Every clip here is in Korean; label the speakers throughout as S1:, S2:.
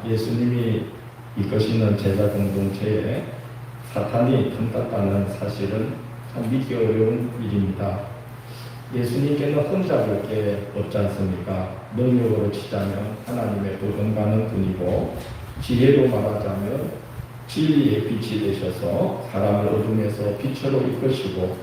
S1: 예수님이 이끄시는 제자 공동체에 사탄이 틈탔다는 사실은 참 믿기 어려운 일입니다. 예수님께는 혼자 게 없지 않습니까? 능력으로 치자면 하나님의 보존가는 분이고, 지혜로 말하자면 진리의 빛이 되셔서 사람을 어둠에서 빛으로 이끄시고,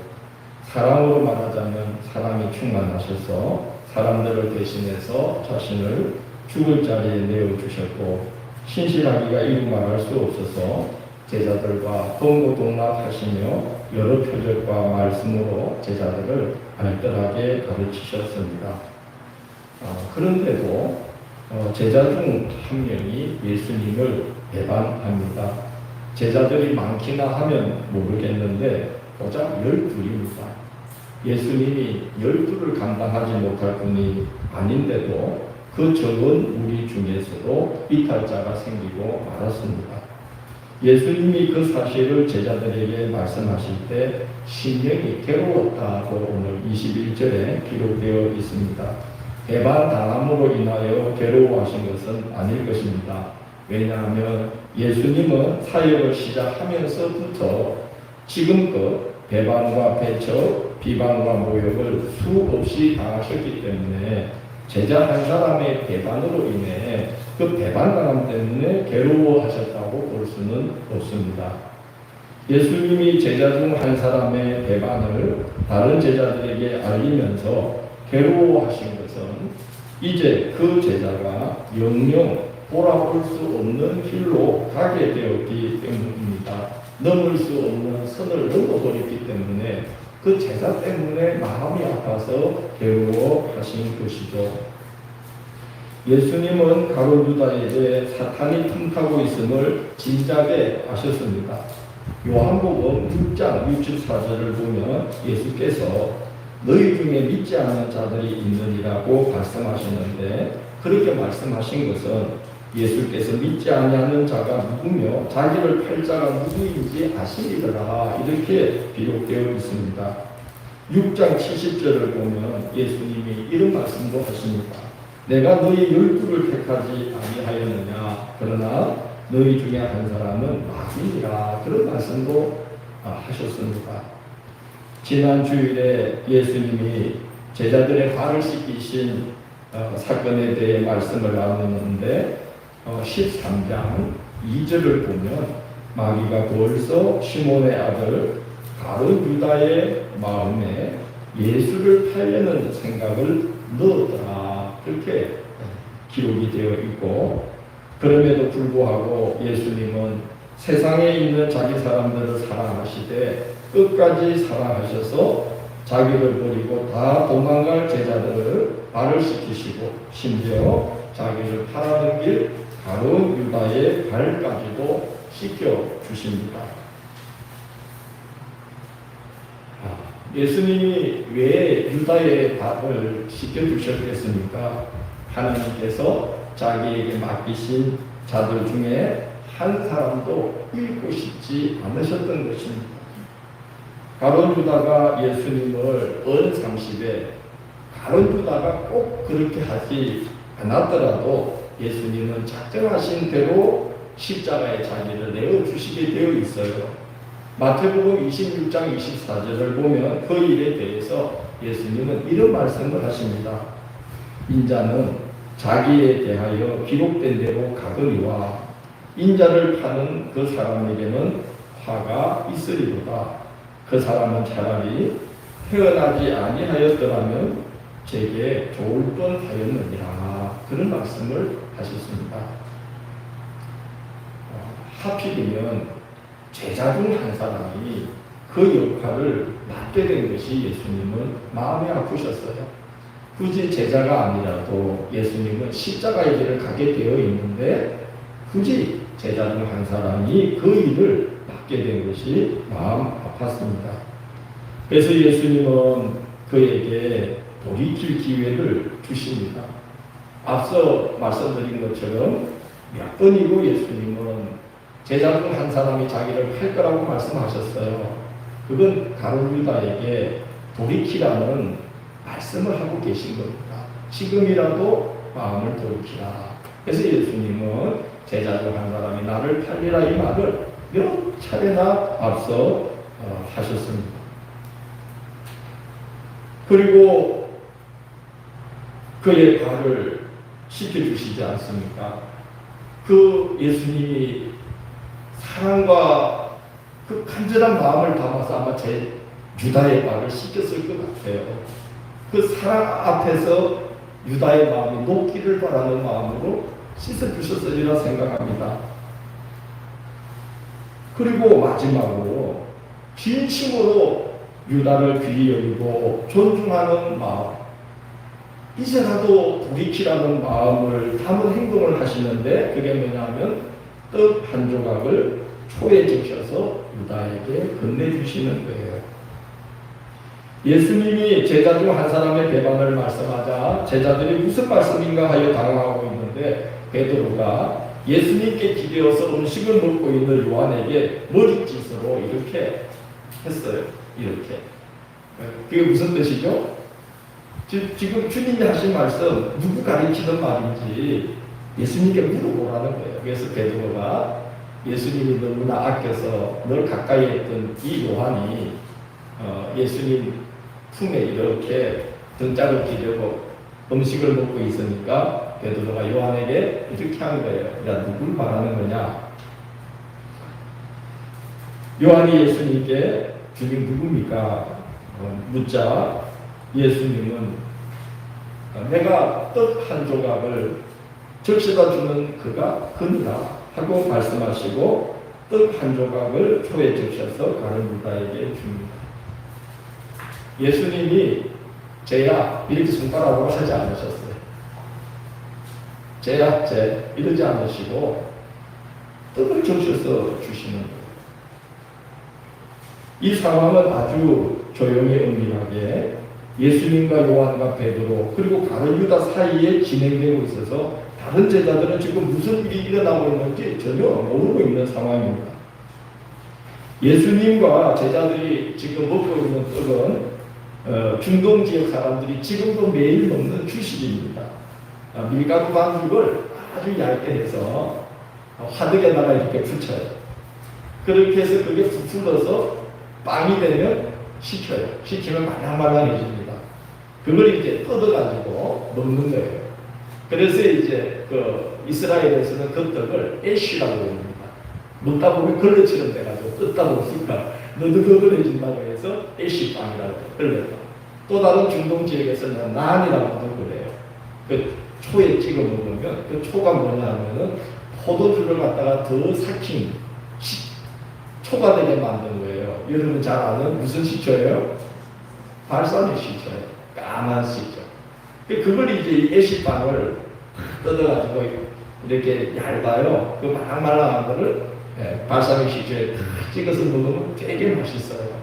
S1: 사랑으로 말하자면 사랑이 충만하셔서 사람들을 대신해서 자신을 죽을 자리에 내어주셨고, 신실하기가 이루 말할 수 없어서 제자들과 동고동락하시며 여러 표적과 말씀으로 제자들을 알뜰하게 가르치셨습니다. 그런데도 제자 중 한 명이 예수님을 배반합니다. 제자들이 많기나 하면 모르겠는데 고작 12입니다. 예수님이 12를 감당하지 못할 분이 아닌데도 그 적은 우리 중에서도 이탈자가 생기고 말았습니다. 예수님이 그 사실을 제자들에게 말씀하실 때 심령이 괴로웠다고 오늘 21절에 기록되어 있습니다. 배반당함으로 인하여 괴로워하신 것은 아닐 것입니다. 왜냐하면 예수님은 사역을 시작하면서부터 지금껏 배반과 배척, 비방과 모욕을 수없이 당하셨기 때문에 제자 한 사람의 배반으로 인해 그 배반당함 때문에 괴로워하셨다고 볼 수는 없습니다. 예수님이 제자 중 한 사람의 배반을 다른 제자들에게 알리면서 괴로워하신 것은 이제 그 제자가 영영 돌아올 수 없는 길로 가게 되었기 때문입니다. 넘을 수 없는 선을 넘어버렸기 때문에 그 제자 때문에 마음이 아파서 괴로워하신 것이죠. 예수님은 가룟 유다에게 사탄이 틈타고 있음을 진작에 아셨습니다. 요한복음 6장 64절을 보면 예수께서 너희 중에 믿지 않는 자들이 있느니라고 말씀하시는데, 그렇게 말씀하신 것은 예수께서 믿지 아니하는 자가 누구며 자기를 팔 자가 누구인지 아시리라 이렇게 기록되어 있습니다. 6장 70절을 보면 예수님이 이런 말씀도 하십니다. 내가 너희 12를 택하지 아니하였느냐, 그러나 너희 중에 한 사람은 마귀니라, 그런 말씀도 하셨습니다. 지난 주일에 예수님이 제자들의 발을 씻기신 사건에 대해 말씀을 나누는데 13장 2절을 보면 마귀가 벌써 시몬의 아들 가룟 유다의 마음에 예수를 팔려는 생각을 넣었더라, 그렇게 기록이 되어 있고, 그럼에도 불구하고 예수님은 세상에 있는 자기 사람들을 사랑하시되 끝까지 사랑하셔서 자기를 버리고 다 도망갈 제자들을 발을 씻기시고 심지어 자기를 팔아는 길 가룟 유다의 발까지도 씻겨 주십니다. 예수님이 왜 유다의 발을 씻겨 주셨겠습니까? 하나님께서 자기에게 맡기신 자들 중에 한 사람도 잃고 싶지 않으셨던 것입니다. 가룟 유다가 예수님을 언 30에 가룟 유다가 꼭 그렇게 하지 않았더라도 예수님은 작정하신 대로 십자가의 자기를 내어주시게 되어 있어요. 마태복음 26장 24절을 보면 그 일에 대해서 예수님은 이런 말씀을 하십니다. 인자는 자기에 대하여 기록된 대로 가거니와 인자를 파는 그 사람에게는 화가 있으리로다. 그 사람은 차라리 태어나지 아니하였더라면 제게 좋을 뻔하였느니라, 그런 말씀을 하셨습니다. 하필이면 제자 중 한 사람이 그 역할을 맡게 된 것이 예수님은 마음이 아프셨어요. 굳이 제자가 아니라도 예수님은 십자가의 길을 가게 되어 있는데 굳이 제자 중 한 사람이 그 일을 맡게 된 것이 마음 아팠습니다. 그래서 예수님은 그에게 돌이킬 기회를 주십니다. 앞서 말씀드린 것처럼 몇 번이고 예수님은 제자 중 한 사람이 자기를 팔 거라고 말씀하셨어요. 그건 가룟 유다에게 돌이키라는 말씀을 하고 계신 겁니다. 지금이라도 마음을 돌이키라. 그래서 예수님은 제자 중 한 사람이 나를 팔리라 이 말을 몇 차례나 앞서 하셨습니다. 그리고 그의 발을 씻겨주시지 않습니까? 그 예수님이 사랑과 그 간절한 마음을 담아서 아마 제 유다의 발을 씻겼을 것 같아요. 그 사랑 앞에서 유다의 마음이 녹기를 바라는 마음으로 씻어주셨으리라 생각합니다. 그리고 마지막으로 진심으로 유다를 귀히 여기고 존중하는 마음, 이제라도 돌이키라는 마음을 담은 행동을 하시는데 그게 뭐냐면 떡 한 조각을 초에 적셔서 유다에게 건네주시는 거예요. 예수님이 제자 중 한 사람의 배반을 말씀하자 제자들이 무슨 말씀인가 하여 당황하고 있는데 베드로가 예수님께 기대어서 음식을 먹고 있는 요한에게 머리짓으로 이렇게 했어요. 이렇게. 그게 무슨 뜻이죠? 지금 주님이 하신 말씀 누구 가르치는 말인지 예수님께 물어보라는 거예요. 그래서 베드로가 예수님이 너무나 아껴서 늘 가까이 했던 이 요한이 예수님 품에 이렇게 등짝을 기대고 음식을 먹고 있으니까 베드로가 요한에게 이렇게 한 거예요. 야, 누굴 말하는 거냐? 요한이 예수님께 주님 누굽니까? 묻자 예수님은 내가 떡 한 조각을 적셔다 주는 그가 그니라 하고 말씀하시고 떡 한 조각을 초에 적셔서 가룟 유다에게 줍니다. 예수님이 쟤야 이렇게 손가락으로 하지 않으셨어요. 쟤야 쟤 이러지 않으시고 떡을 적셔서 주시는 거예요. 이 상황은 아주 조용히 은밀하게 예수님과 요한과 베드로 그리고 가룟 유다 사이에 진행되고 있어서 다른 제자들은 지금 무슨 일이 일어나고 있는지 전혀 모르고 있는 상황입니다. 예수님과 제자들이 지금 먹고 있는 떡은 중동 지역 사람들이 지금도 매일 먹는 주식입니다. 밀가루 반죽을 아주 얇게 해서 화덕에다가 이렇게 붙여요. 그렇게 해서 그게 부풀어서 빵이 되면 식혀요. 식히면 말랑말랑해집니다. 그걸 이제 뜯어가지고 먹는 거예요. 그래서 이제 이스라엘에서는 그 떡을 애쉬라고 합니다. 먹다 보면 걸레처럼 돼가지고 뜯다 보니까 너드너드해진다고 해서 애쉬빵이라고 걸레빵. 또 다른 중동 지역에서는 난이라고도 그래요. 그 초에 찍어 먹으면 그 초가 뭐냐 하면은 포도주를 갖다가 더 삭힌 초가 되게 만든 거예요. 여러분 잘 아는 무슨 식초예요? 발사믹 식초예요. 까만 식초. 그걸 이제 애쉬빵을 뜯어가지고 이렇게 얇아요. 그 말랑말랑한 거를 발사믹 식초에 찍어서 먹으면 되게 맛있어요.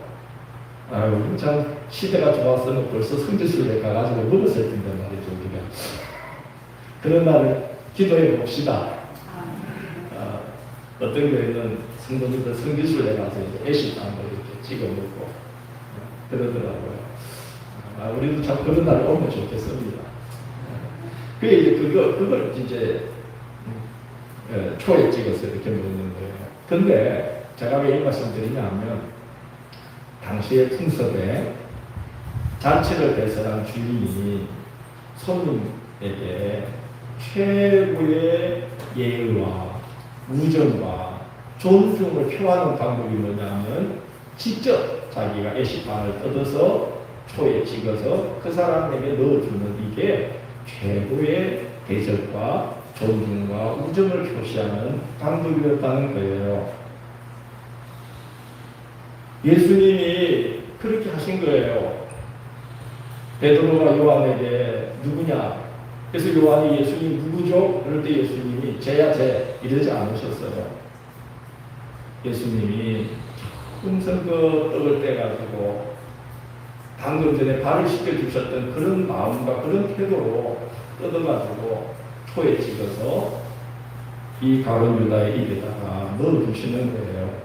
S1: 아유, 참 시대가 좋았으면 벌써 성지순례 가가지고 먹었을 텐데 말이죠, 우리가. 그런 날을 기도해 봅시다. 어떤 교회는 성도님들 성지순례 가서 이제 애쉬빵을 이렇게 찍어 먹고 그러더라고요. 우리도 참 그런 날이 오면 좋겠습니다. 그게 이제 그걸 이제 초에 찍어서 이렇게 먹는 거예요. 근데 제가 왜 이 말씀 드리냐면 당시의 풍습에 잔치를 배설한 주인이 손님에게 최고의 예의와 우정과 존중을 표하는 방법이 뭐냐면 직접 자기가 애쉬빵을 뜯어서 초에 찍어서 그 사람에게 넣어주는 이게 최고의 대접과 존중과 우정을 표시하는 방법이었다는 거예요. 예수님이 그렇게 하신 거예요. 베드로가 요한에게 누구냐? 그래서 요한이 예수님 누구죠? 그럴 때 예수님이 쟤야 쟤 이러지 않으셨어요. 예수님이 항상 그 떡을 떼가지고 방금 전에 발을 씻겨주셨던 그런 마음과 그런 태도로 뜯어가지고 초에 찍어서 이 가룟 유다의 입에다가 넣어주시는 거예요.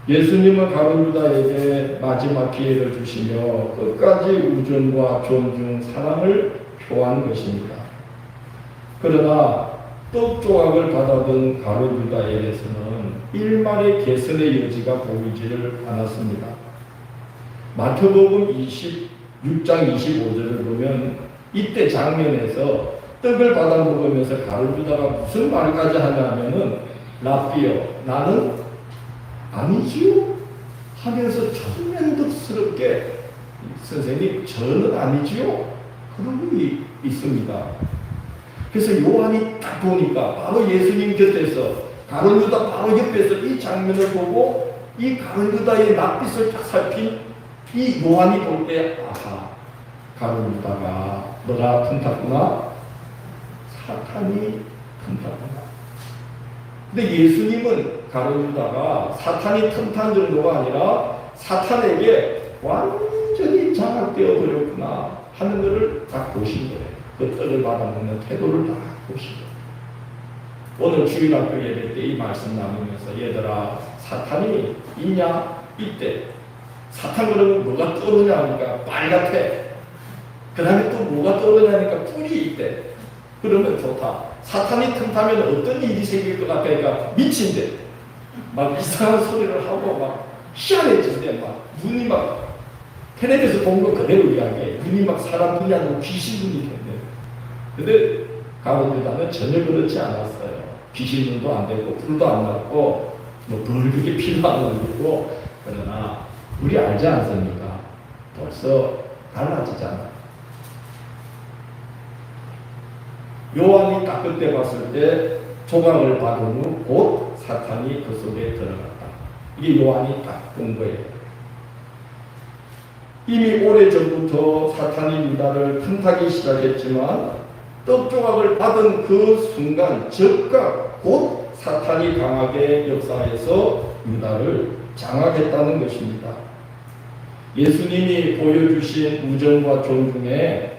S1: 예수님은 가룟 유다에게 마지막 기회를 주시며 끝까지 우정과 존중, 사랑을 표하는 것입니다. 그러나 떡 조각을 받아든 가룟 유다에게서는 일말의 개선의 여지가 보이지를 않았습니다. 마태복음 26장 25절을 보면 이때 장면에서 떡을 받아 먹으면서 가룟 유다가 무슨 말까지 하냐면은 라삐여 나는 아니지요 하면서 천면덕스럽게 선생님 저는 아니지요 그런 분이 있습니다. 그래서 요한이 딱 보니까 바로 예수님 곁에서 가룟 유다 바로 옆에서 이 장면을 보고 이 가룟 유다의 낯빛을 딱 살핀 이 요한이 볼 때 아하 가룟 유다가 너가 틈탔구나 사탄이 틈탔구나. 근데 예수님은 가룟 유다가 사탄이 틈탄 정도가 아니라 사탄에게 완전히 장악되어 버렸구나 하는 것을 딱 보신 거예요. 그 떡을 받아먹는 태도를 딱 보신 거예요. 오늘 주일학교 예배 때 이 말씀 나누면서 얘들아 사탄이 있냐? 이때 사탄 그러면 뭐가 떠오르냐 하니까 빨갛대. 그 다음에 또 뭐가 떠오르냐니까 뿔이 있대. 그러면 좋다. 사탄이 틈타면 어떤 일이 생길 것 같아? 그러니까 미친대. 막 이상한 소리를 하고 막 희한해진대. 막 눈이 막 텔레비에서 본 거 그대로 이야기해. 눈이 막 사람 눈이 아니고 귀신 눈이 된대. 근데 가룟 유다는 전혀 그렇지 않았어요. 귀신 눈도 안 되고 뿔도 안 났고 뭐 벌겋게 피도 안 흘리고. 그러나 우리 알지 않습니까? 벌써 달라지잖아. 요한이 딱 그때 봤을 때 조각을 받은 후 곧 사탄이 그 속에 들어갔다. 이게 요한이 딱 본 거예요. 이미 오래전부터 사탄이 유다를 틈타기 시작했지만 떡 조각을 받은 그 순간 즉각 곧 사탄이 강하게 역사해서 유다를 장악했다는 것입니다. 예수님이 보여주신 우정과 존중에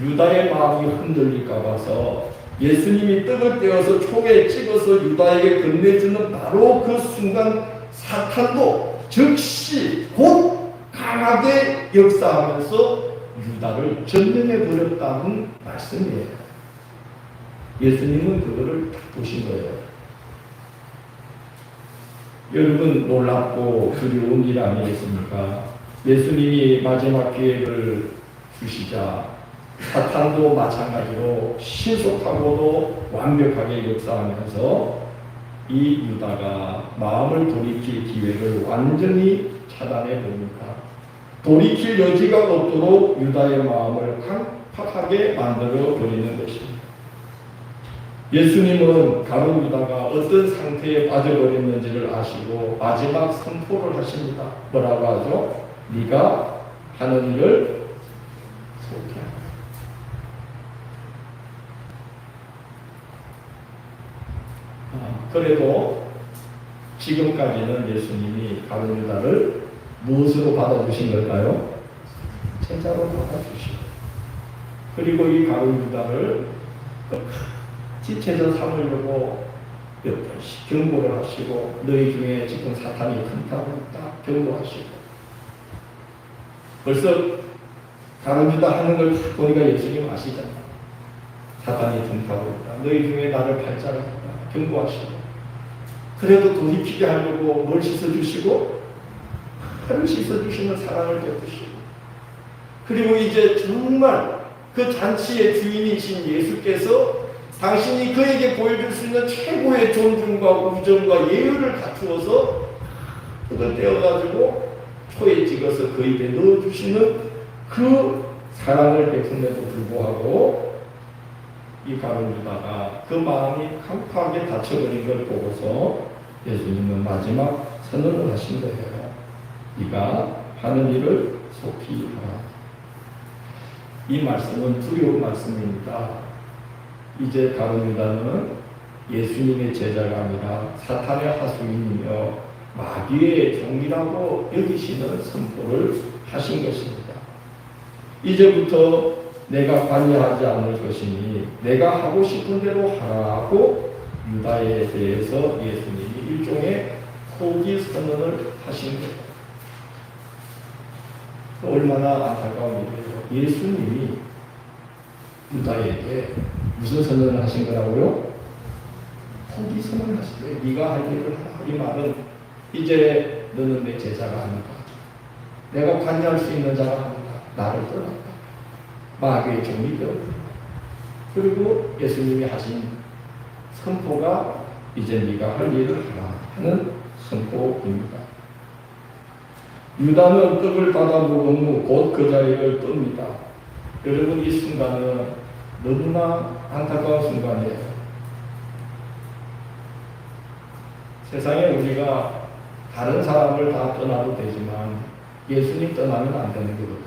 S1: 유다의 마음이 흔들릴까 봐서 예수님이 떡을 떼어서 총에 찍어서 유다에게 건네주는 바로 그 순간 사탄도 즉시 곧 강하게 역사하면서 유다를 점령해 버렸다는 말씀이에요. 예수님은 그거를 딱 보신 거예요. 여러분 놀랍고 두려운 일 아니겠습니까? 예수님이 마지막 기회를 주시자 사탄도 마찬가지로 신속하고도 완벽하게 역사하면서 이 유다가 마음을 돌이킬 기회를 완전히 차단해 봅니다. 돌이킬 여지가 없도록 유다의 마음을 강팍하게 만들어 버리는 것입니다. 예수님은 가룟 유다가 어떤 상태에 빠져버렸는지를 아시고 마지막 선포를 하십니다. 뭐라고 하죠? 네가 하는 일을 속해하라. 그래도 지금까지는 예수님이 가룟 유다를 무엇으로 받아주신 걸까요? 제자로 받아주시고 그리고 이 가룟 유다를 제자 삼으려고 몇 번씩 경고를 하시고 너희 중에 지금 사탄이 틈타고 있다 경고하시고 벌써 가룟 유다 하는 걸 보니까 예수님 아시잖아. 사탄이 틈타고 있다. 너희 중에 나를 팔자라 경고하시고 그래도 돌이키게 하려고 뭘 씻어주시고 팔을 씻어주시는 사랑을 베푸시고 그리고 이제 정말 그 잔치의 주인이신 예수께서 당신이 그에게 보여줄 수 있는 최고의 존중과 우정과 예의를 갖추어서 그걸 떼어가지고 초에 찍어서 그 입에 넣어주시는 그 사랑을 베품에도 불구하고 이 가룟 유다가 그 마음이 강팍하게 닫혀버린 걸 보고서 예수님은 마지막 선언을 하신 거예요. 네가 하는 일을 속히 하라. 이 말씀은 두려운 말씀입니다. 이제 가룟 유다는 예수님의 제자가 아니라 사탄의 하수인이며 마귀의 종이라고 여기시는 선포를 하신 것입니다. 이제부터 내가 관여하지 않을 것이니 내가 하고 싶은 대로 하라고 유다에 대해서 예수님이 일종의 포기 선언을 하신 거예요. 얼마나 안타까운 일이에요. 예수님이 유다에게 무슨 선언을 하신 거라고요? 포기 선언을 하신 거예요. 네가 할 일을 하라. 이 말은 이제 너는 내 제자가 아니다. 내가 관여할 수 있는 자가 아니다. 나를 떠났다. 마귀의 종이 되었다. 그리고 예수님이 하신 선포가 이제 네가 할 일을 하라 하는 선포입니다. 유다는 떡을 받아 먹은 후 곧 그 자리를 뜹니다. 여러분, 이 순간은 너무나 안타까운 순간이에요. 세상에 우리가 다른 사람을 다 떠나도 되지만 예수님 떠나면 안 되는 거거든요.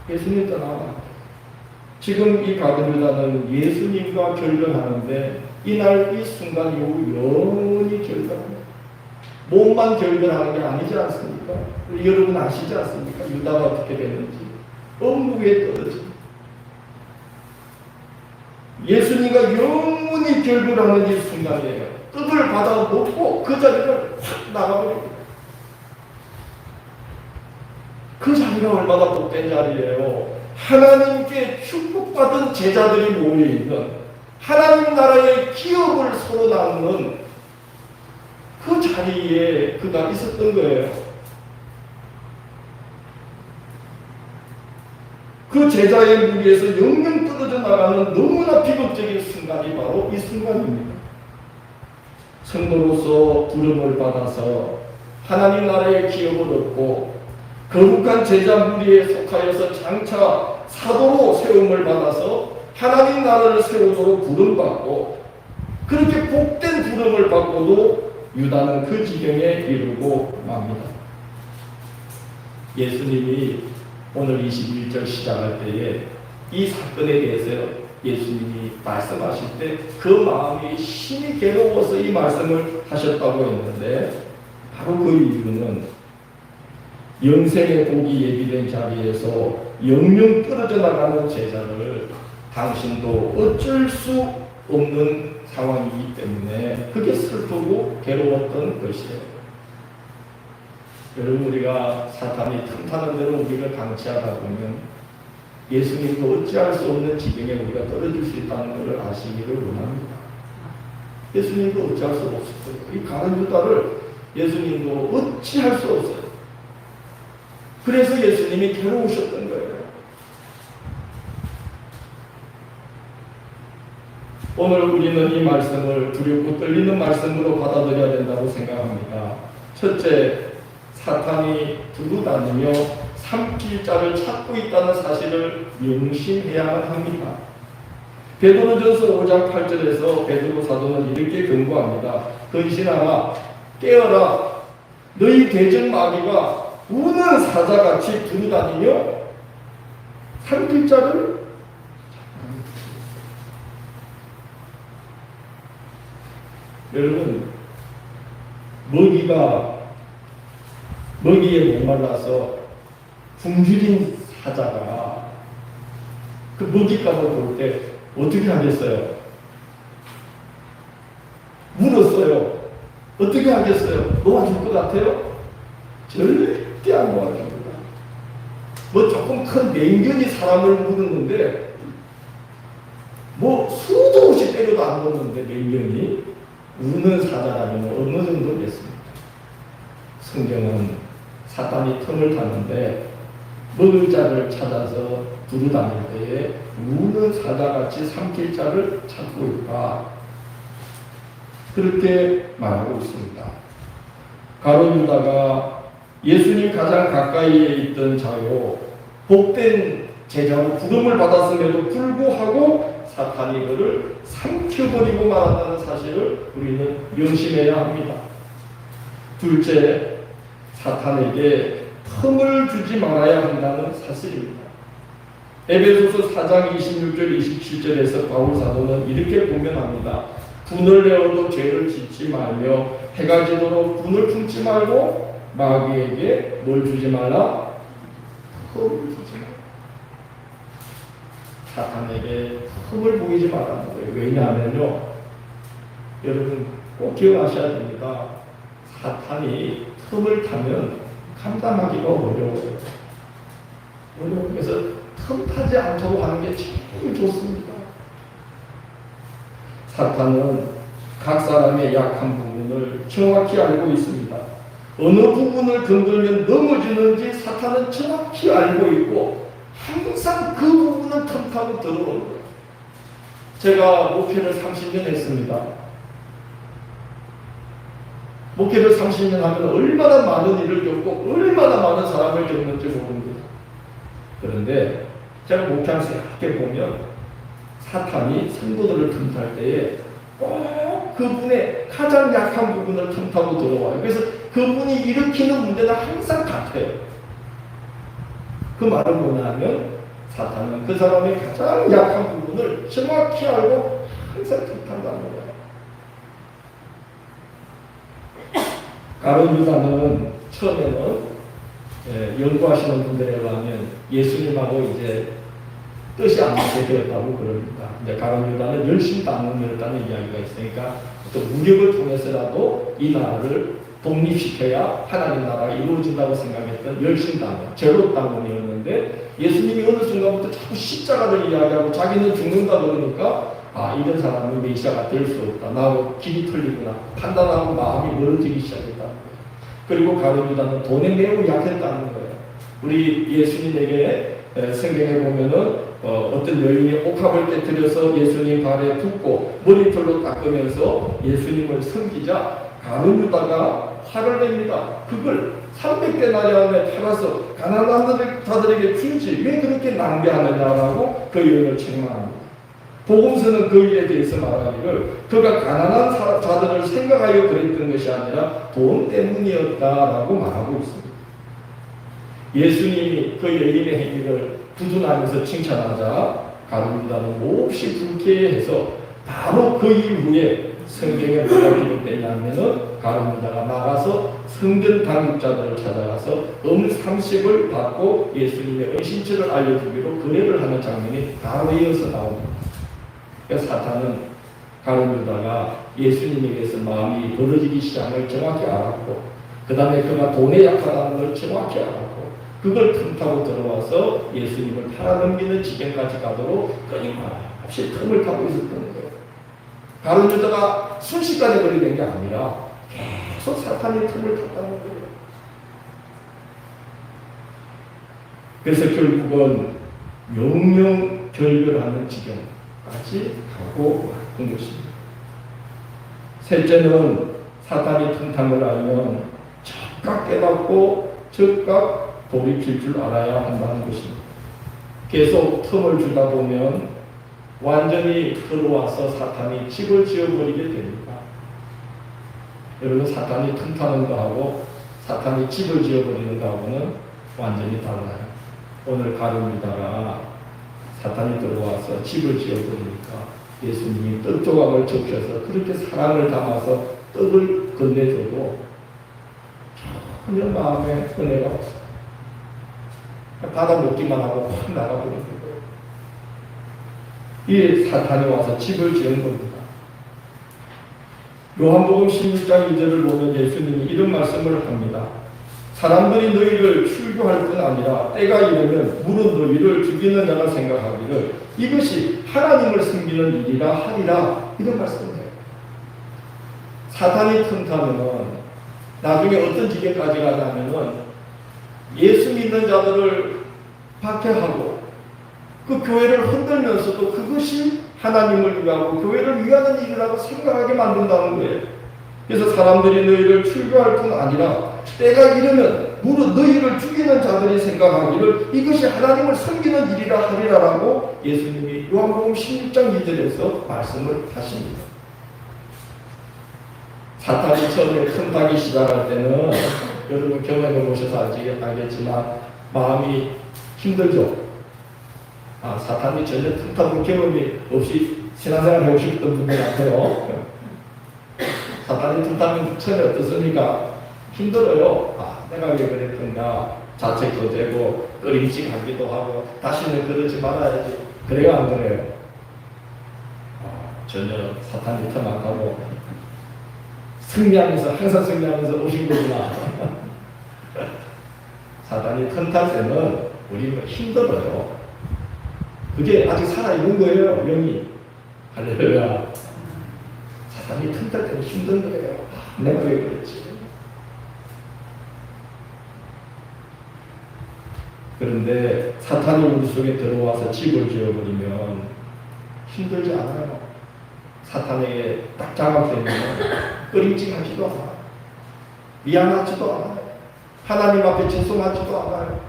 S1: 예수님 떠나면 안 돼요. 지금 이 가룟 유다는 예수님과 결별하는데 이날 이 순간 이후 영원히 결별합니다. 몸만 결별하는 게 아니지 않습니까? 여러분 아시지 않습니까? 유다가 어떻게 됐는지. 엄무에 떨어집니다. 예수님과 영원히 결별하는 이 순간이에요. 떡을 받아 먹고 그 자리를 확 나가버립니다. 그 자리가 얼마나 복된 자리예요. 하나님께 축복받은 제자들이 모여있는 하나님 나라의 기업을 서로 나누는 그 자리에 그가 있었던 거예요. 그 제자의 무리에서 영영 떨어져 나가는 너무나 비극적인 순간이 바로 이 순간입니다. 성도로서 부름을 받아서 하나님 나라의 기업을 얻고 거룩한 제자 무리에 속하여서 장차 사도로 세움을 받아서 하나님 나라를 세우도록 부름받고 그렇게 복된 부름을 받고도 유다는 그 지경에 이르고 맙니다. 예수님이 오늘 21절 시작할 때에 이 사건에 대해서 예수님이 말씀하실 때 그 마음이 심히 괴로워서 이 말씀을 하셨다고 했는데 바로 그 이유는 영생의 복이 예비된 자리에서 영영 떨어져 나가는 제자를 당신도 어쩔 수 없는 상황이기 때문에 그게 슬프고 괴로웠던 것이에요. 여러분, 우리가 사탄이 틈타는 대로 우리를 강취하다 보면 예수님도 어찌할 수 없는 지경에 우리가 떨어질 수 있다는 것을 아시기를 원합니다. 예수님도 어찌할 수 없었어요. 이 가룟 유다를 예수님도 어찌할 수 없어요. 그래서 예수님이 괴로우셨던 거예요. 오늘 우리는 이 말씀을 두렵고 떨리는 말씀으로 받아들여야 된다고 생각합니다. 첫째, 사탄이 두루 다니며 삼킬 자를 찾고 있다는 사실을 명심해야 합니다. 베드로전서 5장 8절에서 베드로 사도는 이렇게 경고합니다. 근신아, 깨어라. 너희 대적 마귀가 우는 사자같이 두루 다니며 삼킬 자를 여러분, 먹이에 목말라서 굶주린 사자가 그 먹잇감을 볼 때 어떻게 하겠어요? 물었어요. 어떻게 하겠어요? 놓아줄 것 같아요? 절대 안 놓아줍니다. 뭐 조금 큰 맹견이 사람을 물었는데 뭐 수도 없이 때려도 안 놓는데 맹견이 우는 사자라면 어느 정도겠습니까? 성경은 사탄이 틈을 타는데 먹을 자를 찾아서 두루 다닐 때에 우는 사자같이 삼킬 자를 찾고 있다. 그렇게 말하고 있습니다. 가룟 유다가 예수님 가장 가까이에 있던 자요, 복된 제자로 부름을 받았음에도 불구하고 사탄이 그를 삼켜버리고 말한다는 사실을 우리는 명심해야 합니다. 둘째, 사탄에게 틈을 주지 말아야 한다는 사실입니다. 에베소서 4장 26절 27절에서 바울 사도는 이렇게 공면합니다. 분을 내어도 죄를 짓지 말며 해가 지도록 분을 품지 말고 마귀에게 뭘 주지 말라? 틈을 주지 말라. 사탄에게 틈을 보이지 말라는 거예요. 왜냐하면요, 여러분 꼭 기억하셔야 됩니다. 사탄이 틈을 타면 감당하기가 어려워요. 그래서 틈 타지 않도록 하는 게 제일 좋습니다. 사탄은 각 사람의 약한 부분을 정확히 알고 있습니다. 어느 부분을 건들면 넘어지는지 사탄은 정확히 알고 있고 항상 그 부분을 틈타고 들어오는 거예요. 제가 목회를 30년 했습니다. 목회를 30년 하면 얼마나 많은 일을 겪고 얼마나 많은 사람을 겪는지 모릅니다. 그런데 제가 목회하면서 이렇게 보면 사탄이 성도들을 틈탈 때에 꼭 그분의 가장 약한 부분을 틈타고 들어와요. 그래서 그분이 일으키는 문제는 항상 같아요. 그 말은 뭐냐면 사탄은 그 사람의 가장 약한 부분을 정확히 알고 항상 틈탄다는 거예요. 가룟 유다는 처음에는 연구하시는 분들에 의하면 예수님하고 이제 뜻이 안 맞게 되었다고 그럽니다. 이제 가룟 유다는 열심 당론이었다는 이야기가 있으니까 또 무력을 통해서라도 이 나라를 독립시켜야 하나님 나라가 이루어진다고 생각했던 열심 당론, 제로 당론이었는데 예수님이 어느 순간부터 자꾸 십자가를 이야기하고 자기는 죽는다 그러니까 이런 사람은 메시아가 될 수 없다. 나하고 길이 틀리구나. 판단하고 마음이 멀어지기 시작했다. 그리고 가룟 유다는 돈에 매우 약했다는 거예요. 우리 예수님에게 성경에 보면은 어떤 여인이 옥합을 깨뜨려서 예수님 발에 붓고 머리털로 닦으면서 예수님을 섬기자 가룟 유다가 화를 냅니다. 그걸 300데나리 안에 팔아서 가난한 자들에게 주지 왜 그렇게 낭비하느냐라고 그 여인을 책망합니다. 복음서는 그 일에 대해서 말하기를 그가 가난한 자들을 생각하여 그랬던 것이 아니라 돈 때문이었다라고 말하고 있습니다. 예수님이 그 여인의 행위를 두둔하면서 칭찬하자 가룟 유다는 몹시 불쾌해서 바로 그 이후에 성경에 뭐가 기록되냐면은 가룟 유다가 나가서 성전 당국자들을 찾아가서 30을 받고 예수님의 은신처를 알려주기로 거래를 하는 장면이 바로 이어서 나옵니다. 그래서 사탄은 가룟 유다가 예수님에게서 마음이 벌어지기 시작한 걸 정확히 알았고 그 다음에 그가 돈에 약하다는 걸 정확히 알았고 그걸 틈타고 들어와서 예수님을 팔아넘기는 지경까지 가도록 끊임없이 틈을 타고 있었던 거예요. 가룟 유다가 순식간에 그렇게 게 아니라 계속 사탄이 틈을 탔다는 거예요. 그래서 결국은 명명결별하는 지경까지 가고 왔던 것입니다. 셋째는 사탄이 틈탄 걸 알면 즉각 깨닫고 즉각 돌이킬 줄 알아야 한다는 것입니다. 계속 틈을 주다 보면 완전히 들어와서 사탄이 집을 지어버리게 됩니다. 여러분 사탄이 틈타는 거하고 사탄이 집을 지어버리는 거하고는 완전히 달라요. 오늘 가룟 유다가 사탄이 들어와서 집을 지어버리니까 예수님이 떡 조각을 적셔서 그렇게 사랑을 담아서 떡을 건네줘도 전혀 마음에 은혜가 없어요. 받아 먹기만 하고 확 나가버리는 거예요. 이 사탄이 와서 집을 지은 겁니다. 요한복음 16장 2절을 보면 예수님이 이런 말씀을 합니다. 사람들이 너희를 출교할 뿐 아니라 때가 이르면 물은 너희를 죽이는 자가 생각하기를 이것이 하나님을 섬기는 일이라 하리라 이런 말씀을 해요. 사탄이 틈타면 나중에 어떤 지경까지 가냐면은 예수 믿는 자들을 박해하고 그 교회를 흔들면서도 그것이 하나님을 위하고 교회를 위하는 일이라고 생각하게 만든다는 거예요. 그래서 사람들이 너희를 출교할 뿐 아니라 때가 이르면 무릇 너희를 죽이는 자들이 생각하기를 이것이 하나님을 섬기는 일이라 하리라라고 예수님이 요한복음 16장 2절에서 말씀을 하십니다. 사탄이 처음에 틈타기 시작할 때는 여러분 경험해 보셔서 알겠지만 마음이 힘들죠. 사탄이 전혀 틈타는 경험이 없이 신앙생활 하고 싶던 분들 같아요. 사탄이 틈타면 처음에 어떻습니까? 힘들어요. 내가 왜 그랬던가 자책도 되고 끄림직하기도 하고 다시는 그러지 말아야지. 그래요 안 그래요? 전혀 사탄이 틈 안 가고 승리하면서 항상 승리하면서 오신 거구나. 사탄이 틈탈 때는 우리는 힘들어요. 그게 아직 살아있는 거예요, 영이. 할렐루야. 삶이 튼튼할 때는 힘든 거예요. 내가 왜 그랬지? 그런데 사탄이 우리 속에 들어와서 집을 지어버리면 힘들지 않아요. 사탄에게 딱 장악되면 끄림직하지도 않아요. 미안하지도 않아요. 하나님 앞에 죄송하지도 않아요.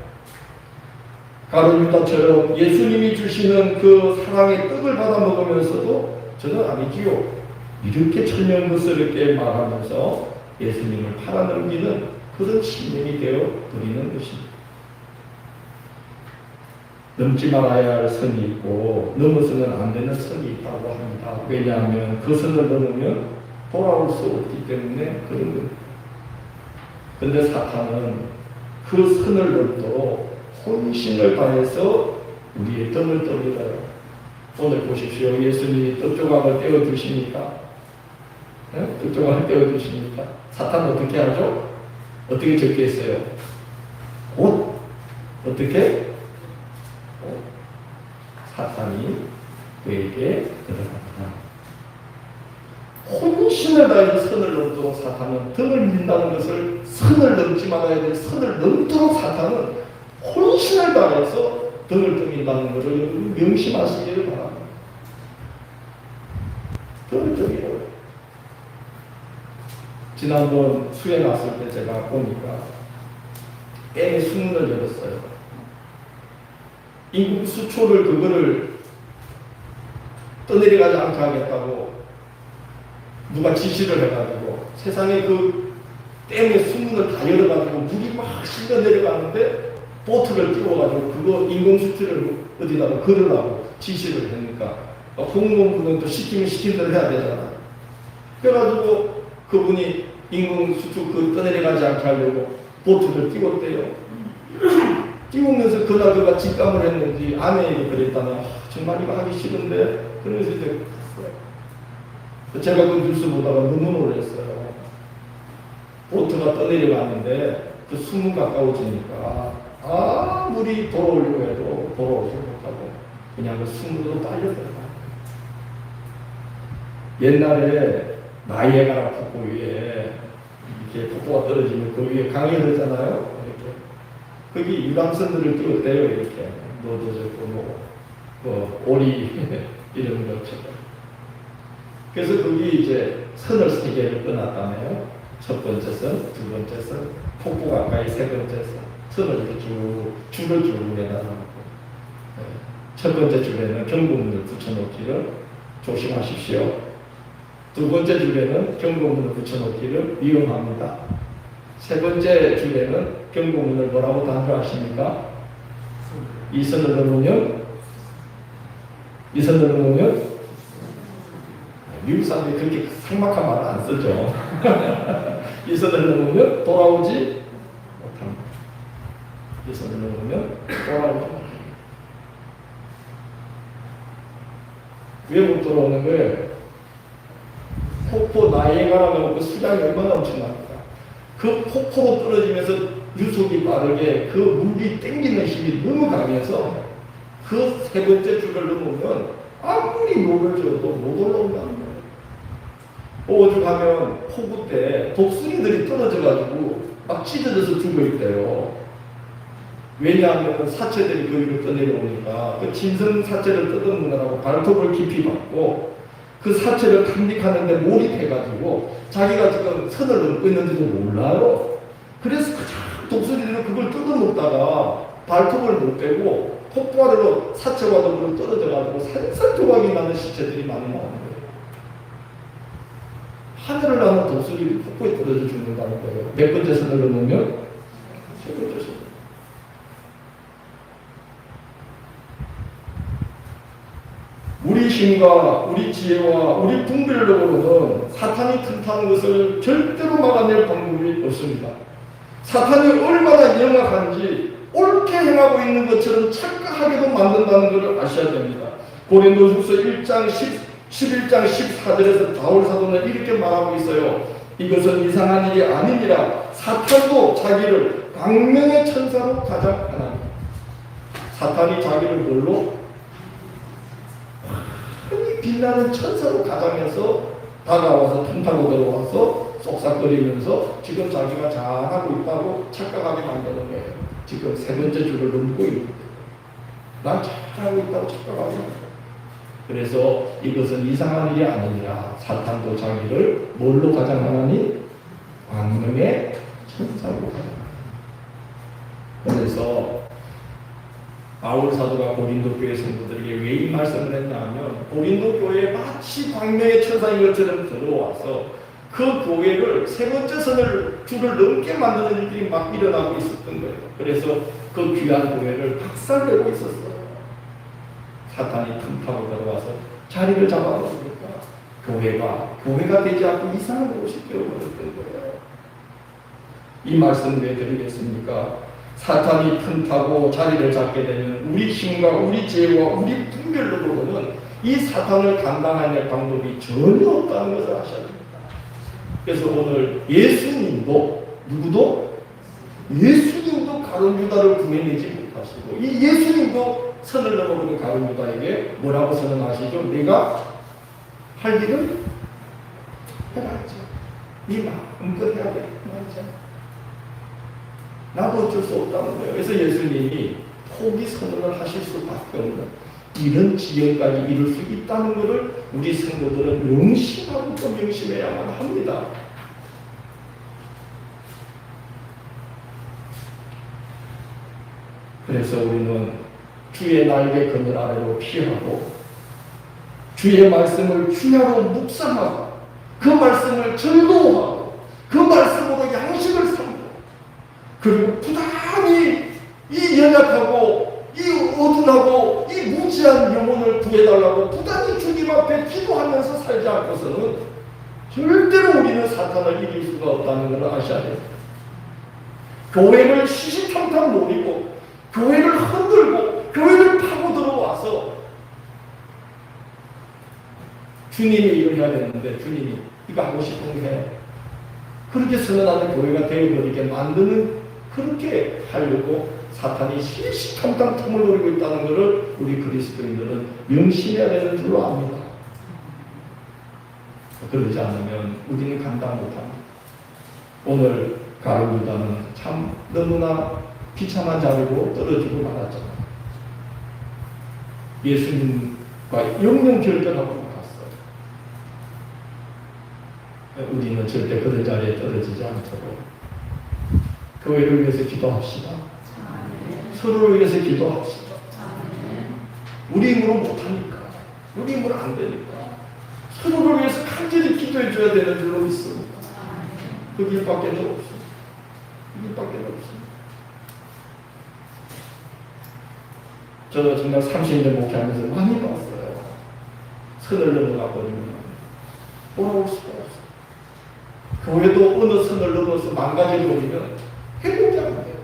S1: 가룟 유다처럼 예수님이 주시는 그 사랑의 떡을 받아 먹으면서도 저는 아니지요, 이렇게 천연거스럽게 말하면서 예수님을 팔아넘기는 그런 신령이 되어 드리는 것입니다. 넘지 말아야 할 선이 있고 넘어서는 안 되는 선이 있다고 합니다. 왜냐하면 그 선을 넘으면 돌아올 수 없기 때문에 그런 겁니다. 그런데 사탄은 그 선을 넘도록 혼신을 다해서 우리의 등을 떠밀어요. 오늘 보십시오. 예수님이 떡 조각을 떼어주시니까, 떡 조각을 떼어주시니까 사탄은 어떻게 하죠? 어떻게 적겠어요? 곧 어떻게? 사탄이 그에게 들어갑니다. 혼신을 다해서 선을 넘도록 사탄은 등을 민다는 것을, 선을 넘지 말아야 될 선을 넘도록 사탄은 혼신을 다해서 등을 떠민다는 것을 명심하시기를 바랍니다. 등을 떠밀어요. 지난번 수행 왔을 때 제가 보니까 뺑에 수문을 열었어요. 인국 수초를 그거를 떠내려가지 않게 하겠다고 누가 지시를 해가지고 세상에 그 댐의 수문을 다 열어가지고 물이 막 실려 내려가는데 보트를 띄워가지고 그거 인공수초를 어디다가 걸으라고 지시를 하니까 공무원분은 또 시키면 시킨 대로 해야 되잖아. 그래가지고 그분이 인공수초 그 떠내려가지 않게 하려고 보트를 띄웠대요. 띄우면서 그날 그가 직감을 했는지 아내에게 그랬다면 정말 이거 하기 싫은데, 그러면서 이제 제가 그 뉴스 보다가 너무 놀랐어요. 보트가 떠내려가는데 그 수문 가까워지니까 아무리 돌아오려고 해도 돌아오지 못하고 그냥 그 수문으로 딸려들어가요. 옛날에 나이아가라 폭포 위에 이렇게 폭포가 떨어지면 그 위에 강이 흐르잖아요. 거기 유람선들을 띄웠대요. 이렇게 노도졌고 오리 이런 것처럼. 그래서 거기 이제 선을 3개를 떠났다네요. 첫 번째 선, 두 번째 선, 폭포 가까이 세 번째 선, 선을 이렇게 줄을 쭉 내놔놓고, 첫 번째 줄에는 경고문을 붙여놓기를 조심하십시오. 두 번째 줄에는 경고문을 붙여놓기를 위험합니다. 세 번째 줄에는 경고문을 뭐라고 단조하십니까? 이 선을 넘으면 미국 사람들이 그렇게 삭막한 말을 안 쓰죠. 이 선을 넘으면 돌아오지 못합니다. 이 선을 넘으면 돌아오지 못합니다. 왜 못 돌아오는 거예요? 폭포 나이아가라는 그 수량이 얼마나 엄청납니까? 그 폭포로 떨어지면서 유속이 빠르게 그 물이 땡기는 힘이 너무 강해서 그 세 번째 줄을 넘으면 아무리 목을 줘도 못 올라온다는 거예요. 오죽하면 폭우 때 독수리들이 떨어져가지고 막 찢어져서 죽어있대요. 왜냐하면 사체들이 그 위로 떠내려오니까 그 짐승 사체를 뜯어먹느라고 발톱을 깊이 받고 그 사체를 탐닉하는데 몰입해가지고 자기가 지금 선을 넘고 있는지도 몰라요. 그래서 독수리들은 그걸 뜯어먹다가 발톱을 못 빼고 폭발으로 사체와 더불어 떨어져가지고 산산조각이 나는 시체들이 많이 나오는 거예요. 하늘을 나는 독수리들이 폭포에 떨어져 죽는다는 거예요. 몇 번째 선을 넘으면? 세 번째 선. 우리 힘과 우리 지혜와 우리 분별력으로는 사탄이 튼튼한 것을 절대로 막아낼 방법이 없습니다. 사탄이 얼마나 영악한지 옳게 행하고 있는 것처럼 착각하게도 만든다는 것을 아셔야 됩니다. 고린도후서 1장 11장 14절에서 바울 사도는 이렇게 말하고 있어요. 이것은 이상한 일이 아니니라. 사탄도 자기를 광명의 천사로 가장하나니. 사탄이 자기를 뭘로? 빛나는 천사로 가장해서 다가와서 틈 타고 들어와서 쏙싹거리면서 지금 자기가 잘하고 있다고 착각하게 만드는 거예요. 지금 세 번째 줄을 넘고 있는 거예요. 난 잘하고 있다고 착각하게 만드는 거예요. 그래서 이것은 이상한 일이 아니라 사탄도 자기를 뭘로 가장하나니? 광명의 천사로 가장합니다. 그래서 바울 사도가 고린도 교회 성도들에게 왜 이 말씀을 했냐 하면 고린도 교회에 마치 광명의 천사인 것처럼 들어와서 그 교회를 세 번째 줄을 넘게 만드는 일들이 막 일어나고 있었던 거예요. 그래서 그 귀한 교회를 박살내고 있었어요. 사탄이 틈타고 들어와서 자리를 잡아버리니까 교회가 되지 않고 이상한 곳이 되어버렸던 거예요. 이 말씀 왜 드리겠습니까? 사탄이 틈타고 자리를 잡게 되면 우리 힘과 우리 지혜와 우리 분별로는 이 사탄을 감당할 방법이 전혀 없다는 것을 아셔야 됩니다. 그래서 오늘 예수님도 누구도? 예수님도 가룟 유다를 구해내지 못하시고 이 예수님도 선을 넘어버린 가룟 유다에게 뭐라고 선언하시죠? 내가 할 일을 해라죠. 네 마음껏 해야 돼. 나도 어쩔 수 없다는 거예요. 그래서 예수님이 포기 선언을 하실 수밖에 없는 이런 지경까지 이룰 수 있다는 것을 우리 성도들은 명심하고 또 명심해야만 합니다. 그래서 우리는 주의 날개 그늘 아래로 피하고 주의 말씀을 주야로 묵상하고 그 말씀을 즐거워하고 그 말씀으로 양식을 삼고 그리고 부단히 이 연약하고 이 어둔하고 이 무지한 영혼을 구해달라고 부단히 주님 앞에 기도하면서 살지 않고서는 절대로 우리는 사탄을 이길 수가 없다는 것을 아셔야 돼요. 교회를 시시탕탕 노리고 교회를 흔들고 교회를 파고 들어와서 주님이 이걸 해야 되는데 주님이 이거 하고 싶은 게 그렇게 선언하는 교회가 되어버리게 만드는 그렇게 하려고 사탄이 시시탕탕 틈을 노리고 있다는 것을 우리 그리스도인들은 명심해야 되는 줄로 압니다. 그러지 않으면 우리는 감당 못합니다. 오늘 가룟 유다는 참 너무나 비참한 자리로 떨어지고 말았잖아요. 예수님과 영영 결별하고 갔어요. 우리는 절대 그런 자리에 떨어지지 않도록 교회를 위해서 기도합시다. 서로를 위해서 기도합시다. 우리 힘으로 못하니까, 우리 힘으로 안 되니까 서로를 위해서 간절히 기도해 줘야 되는 줄로 믿습니다. 그 길밖에 없습니다. 그 길밖에 없습니다. 저 정말 30년 목회하면서 많이 봤어요. 선을 넘어가 버리면 돌아올 수가 없어요. 교회도 어느 선을 넘어서 망가져 버리면 회복이 안 돼요.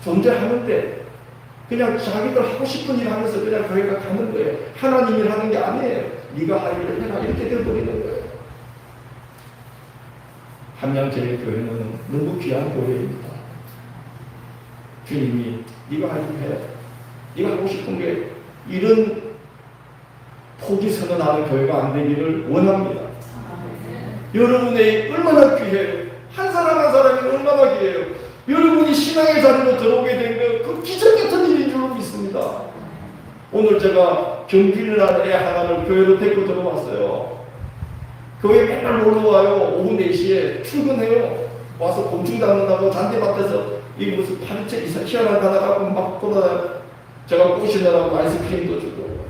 S1: 존재하는데 그냥 자기들 하고 싶은 일 하면서 그냥 교회가 가는 거예요. 하나님 일 하는 게 아니에요. 네가 할 일을 해라 이렇게 되어버리는 거예요. 한양제일교회는 너무 귀한 교회입니다. 주님이 네가 할 일 해. 네가 하고 싶은 게 이런 포기 선언하는 교회가 안 되기를 원합니다. 여러분의 얼마나 귀해요. 한 사람 한 사람이 얼마나 귀해요. 여러분이 신앙의 자리로 들어오게 된 거 그 기적 같은 일인 줄 믿습니다. 오늘 제가 경기를 하는 애 하나를 교회로 데리고 들어왔어요. 교회 맨날 놀러 와요. 오후 4시에 출근해요. 와서 곤충 잡는다고 잔디밭에서 이 무슨 파리채 이상 희한한 거 하나 갖고 막 돌아다녀요. 제가 꼬시느라고 아이스크림도 주고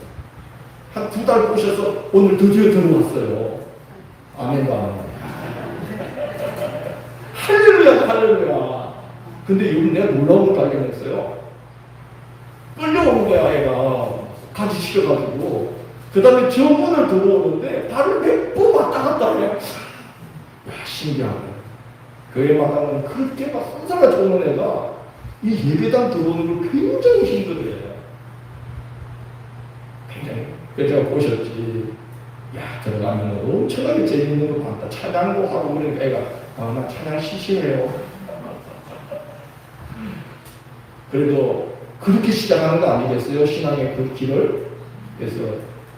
S1: 한 2달 꼬셔서 오늘 드디어 들어왔어요. 아멘도 안 하네. 할렐루야 할렐루야. 근데 요즘 내가 놀라운 걸 발견했어요. 끌려오는 거야 애가 같이 시켜가지고. 그 다음에 저 문을 들어오는데 발을 몇 번 왔다 갔다 해. 야 신기하네. 교회 마당은 그렇게 막 상사가 좋은 애가 이 예배당 들어오는 걸 굉장히 힘들어해요. 굉장히. 그래서 제가 보셨지. 야 들어가면 엄청나게 재밌는 거 봤다. 찬양도 하고 그러니까 애가 나 찬양 시시해요. 그래도 그렇게 시작하는 거 아니겠어요? 신앙의 그 길을. 그래서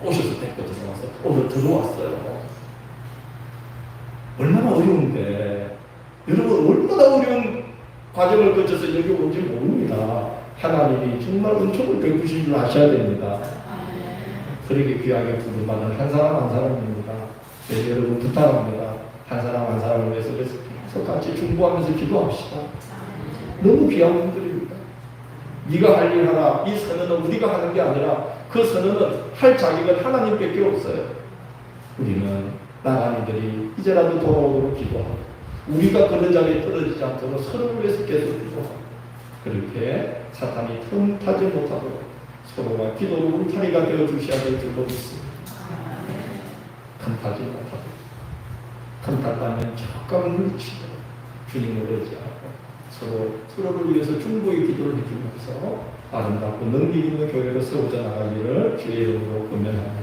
S1: 오셔서 데리고 들어와서 오늘 들어왔어요. 얼마나 어려운데 여러분 얼마나 어려운 과정을 거쳐서 여기 온지 모릅니다. 하나님이 정말 은총을 베푸신 줄 아셔야 됩니다. 그렇게 귀하게 부름받은 한 사람 한 사람입니다. 그래서 여러분 부탁합니다. 한 사람 한 사람을 위해서 계속 같이 중보하면서 기도합시다. 너무 귀한 분들입니다. 네가 할 일 하라. 이 선언은 우리가 하는 게 아니라 그 선언은 할 자격은 하나님밖에 없어요. 우리는 나가니들이 이제라도 돌아오도록 기도하고 우리가 그런 자리에 떨어지지 않도록 서로를 위해서 계속 기도하고 그렇게 사탄이 틈타지 못하도록 서로가 기도로 울타리가 되어 주셔야 될 줄로 믿습니다. 틈타지 못하도록 틈탔다면 적극 물리치도록 주님을 의지하고 서로를 위해서 충고의 기도를 해주면서 아름답고 능력 있는 교회로 세워져 나가기를 주의 이름으로 권면합니다.